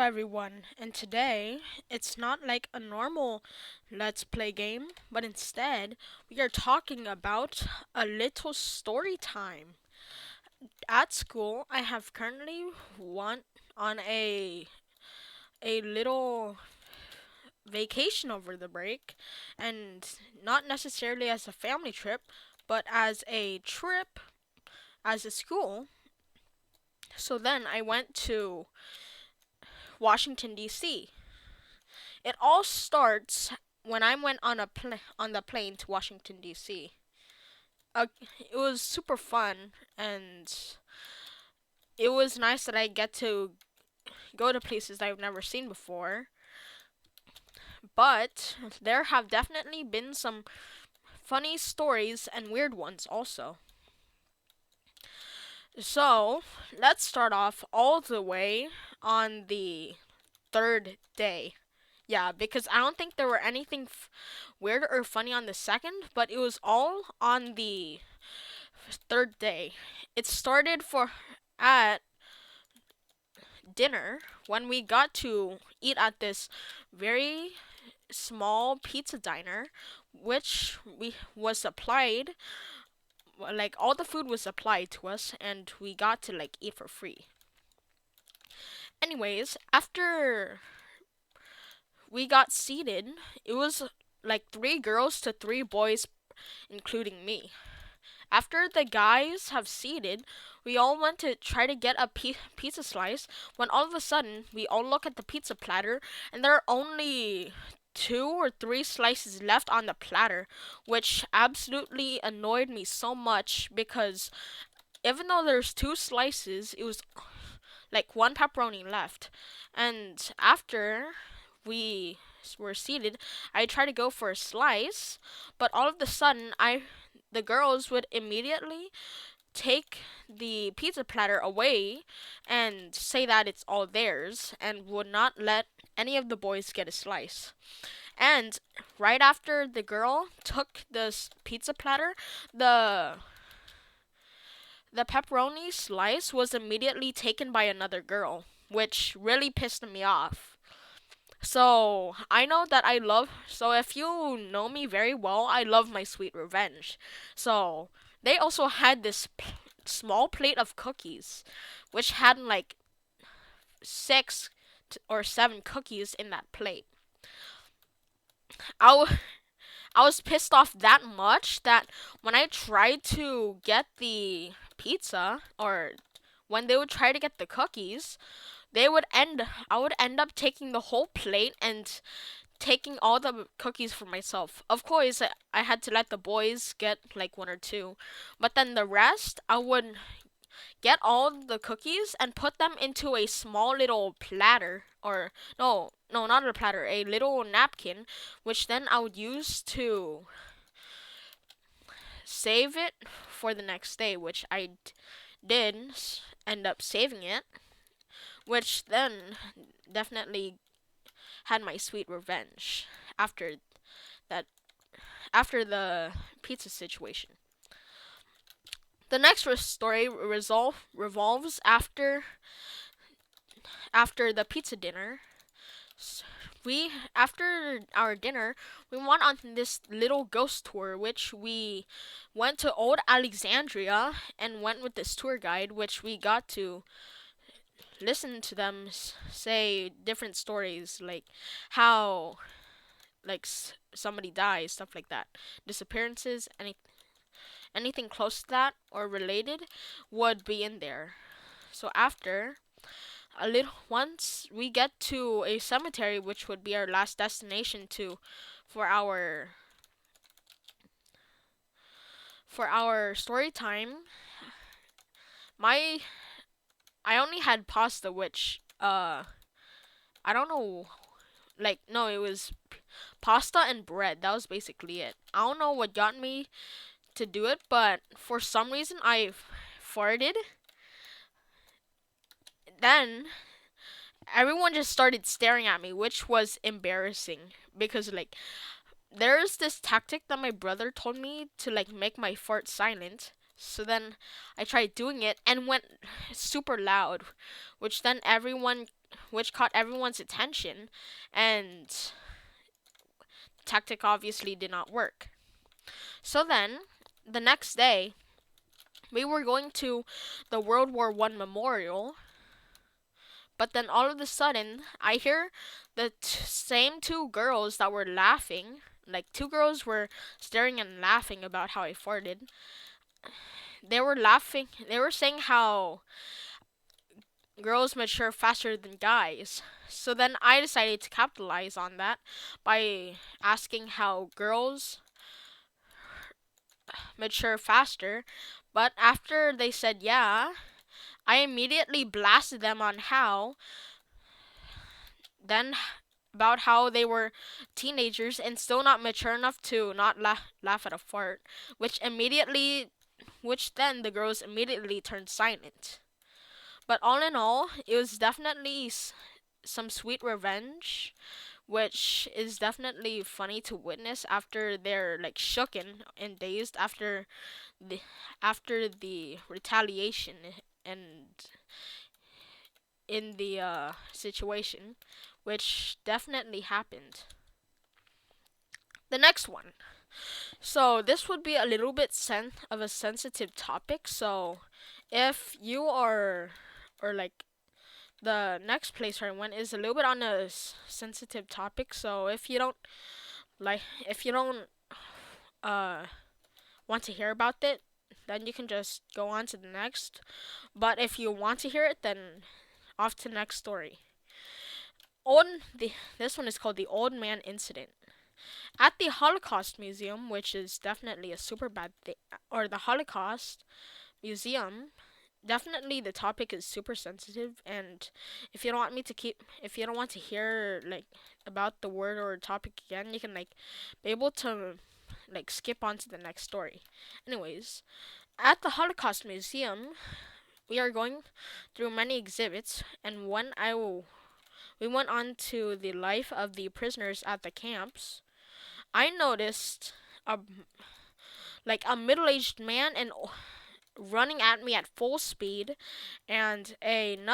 everyone, and today it's not like a normal Let's Play game, but instead we are talking about a little story time. At school, I have currently went on a little vacation over the break, and not necessarily as a family trip, but as a trip as a school. So then I went to Washington D.C. It all starts when I went on on the plane to Washington D.C. It was super fun, and it was nice that I get to go to places that I've never seen before. But there have definitely been some funny stories and weird ones also. So let's start off all the way on the third day. Yeah, because I don't think there were anything weird or funny on the second, but it was all on the third day. It started for at dinner when we got to eat at this very small pizza diner, which we was supplied like all the food was supplied to us, and we got to like eat for free. Anyways, after we got seated, it was like three girls to three boys, including me. After the guys have seated, we all went to try to get a pizza slice when all of a sudden we all look at the pizza platter and there are only two or three slices left on the platter, which absolutely annoyed me so much because even though there's two slices, it was like one pepperoni left. And after we were seated, I tried to go for a slice, but all of a sudden the girls would immediately take the pizza platter away and say that it's all theirs and would not let any of the boys get a slice. And right after the girl took this pizza platter, the pepperoni slice was immediately taken by another girl, which really pissed me off. So, I know that so if you know me very well, I love my sweet revenge. So, they also had this small plate of cookies, which had like or seven cookies in that plate. I, w- I was pissed off that much that when I tried to get the pizza, or when they would try to get the cookies, they would end I would end up taking the whole plate and taking all the cookies for myself. Of course, I had to let the boys get like one or two, but then the rest I would get all the cookies and put them into a small little platter, or no, not a platter, a little napkin, which then I would use to save it for the next day, which I did end up saving it, which then definitely had my sweet revenge after that after the pizza situation. The next story revolves after the pizza dinner. We After our dinner, we went on this little ghost tour, which we went to old Alexandria and went with this tour guide, which we got to listen to them say different stories, like how somebody dies, stuff like that, disappearances, anything close to that or related would be in there. So after a little once we get to a cemetery, which would be our last destination to for our for our story time. My I only had pasta, which I don't know, like, no, it was pasta and bread. That was basically it. I don't know what got me to do it, but for some reason I farted. Then everyone just started staring at me, which was embarrassing because like there's this tactic that my brother told me to like make my fart silent. So then I tried doing it and went super loud, which then everyone which caught everyone's attention, and the tactic obviously did not work. So then, the next day, we were going to the World War One memorial, but then all of a sudden, I hear the same two girls that were laughing. Like, two girls were staring and laughing about how I farted. They were laughing. They were saying how girls mature faster than guys. So then I decided to capitalize on that by asking how girls mature faster. But after they said yeah, I immediately blasted them on then about how they were teenagers and still not mature enough to not laugh at a fart, which then the girls immediately turned silent. But all in all, it was definitely some sweet revenge, which is definitely funny to witness after they're like shooken and dazed the after the retaliation and in the situation, which definitely happened. The next one. So this would be a little bit of a sensitive topic. So if you are, or like the next place where I went is a little bit on a sensitive topic. So if you don't uh want to hear about it, then you can just go on to the next. But if you want to hear it, then off to the next story. Old this one is called the Old Man Incident. At the Holocaust Museum, which is definitely a super bad thing, or the Holocaust Museum, definitely the topic is super sensitive, and if you don't want to hear like about the word or topic again, you can like be able to like skip on to the next story. Anyways, at the Holocaust Museum, we are going through many exhibits, and we went on to the life of the prisoners at the camps. I noticed a a middle-aged man and running at me at full speed, and an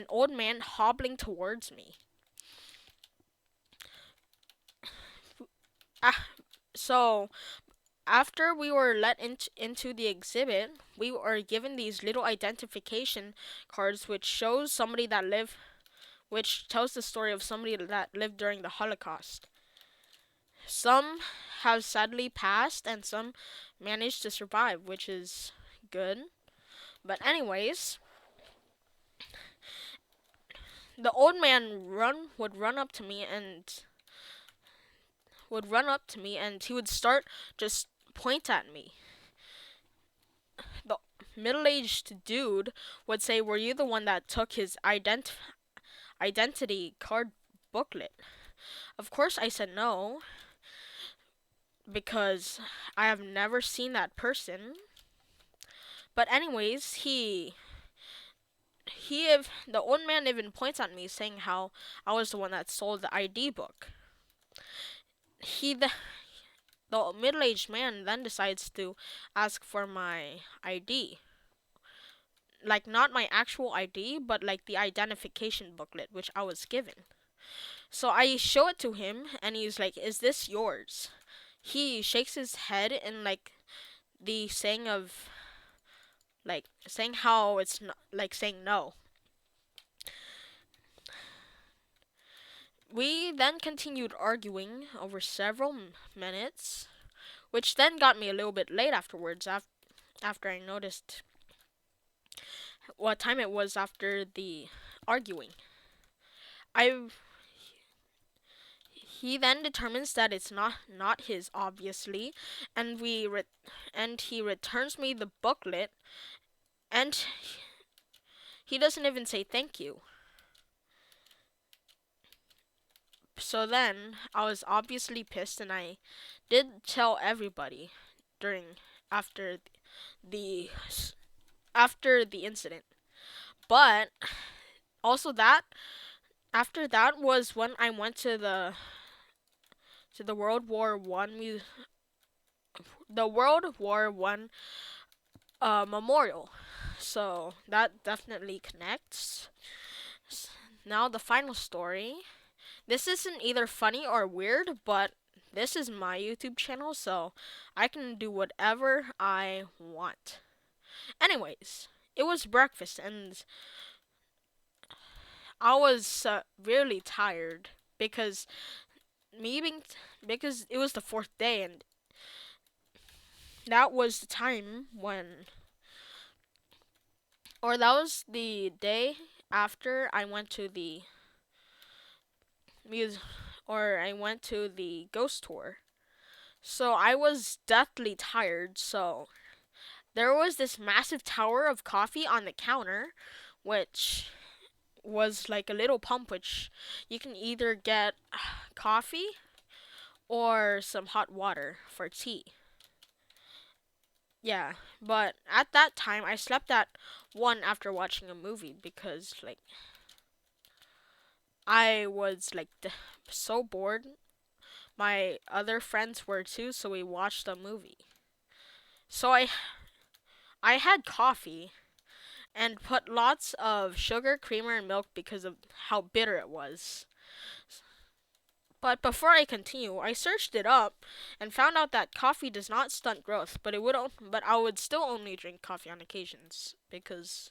old man hobbling towards me. So after we were let into the exhibit, we were given these little identification cards which tells the story of somebody that lived during the Holocaust. Some have sadly passed and some managed to survive, which is good. But anyways, the old man would run up to me and he would start just point at me. The middle-aged dude would say, "Were you the one that took his identity card booklet?" Of course I said no, because I have never seen that person. But anyways, the old man even points at me saying how I was the one that sold the ID book. The middle-aged man then decides to ask for my ID. Like, not my actual ID, but like the identification booklet which I was given. So I show it to him and he's like, "Is this yours?" He shakes his head in like the saying of saying how it's not, like saying no. We then continued arguing over several minutes, which then got me a little bit late afterwards after I noticed what time it was after the arguing. I He then determines that it's not his, obviously, and he returns me the booklet, and he doesn't even say thank you. So then I was obviously pissed, and I did tell everybody during after the after the incident. But also that after that was when I went to the World War One memorial. So that definitely connects. Now the final story. This isn't either funny or weird, but this is my YouTube channel, so I can do whatever I want. Anyways, it was breakfast, and I was really tired because me being because it was the fourth day, and that was the time when, or that was the day after I went to the muse, or I went to the ghost tour. So I was deathly tired. So there was this massive tower of coffee on the counter, which was like a little pump, which you can either get coffee or some hot water for tea. Yeah, but at that time I slept at 1 after watching a movie because like I was like so bored. My other friends were too, so we watched a movie. So I had coffee and put lots of sugar, creamer, and milk because of how bitter it was. But before I continue, I searched it up and found out that coffee does not stunt growth, but I would still only drink coffee on occasions because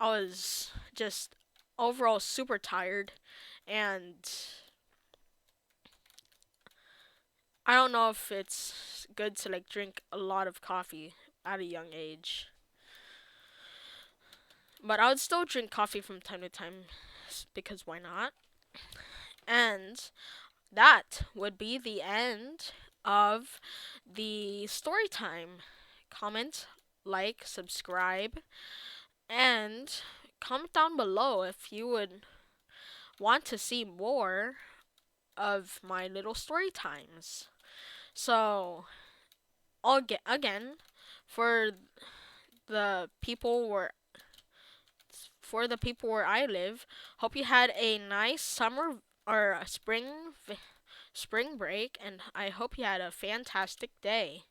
I was just overall super tired, and I don't know if it's good to like drink a lot of coffee at a young age. But I would still drink coffee from time to time because why not? And that would be the end of the story time. Comment, like, subscribe, and comment down below if you would want to see more of my little story times. So, again, for the people where I live, hope you had a nice summer or a spring break, and I hope you had a fantastic day.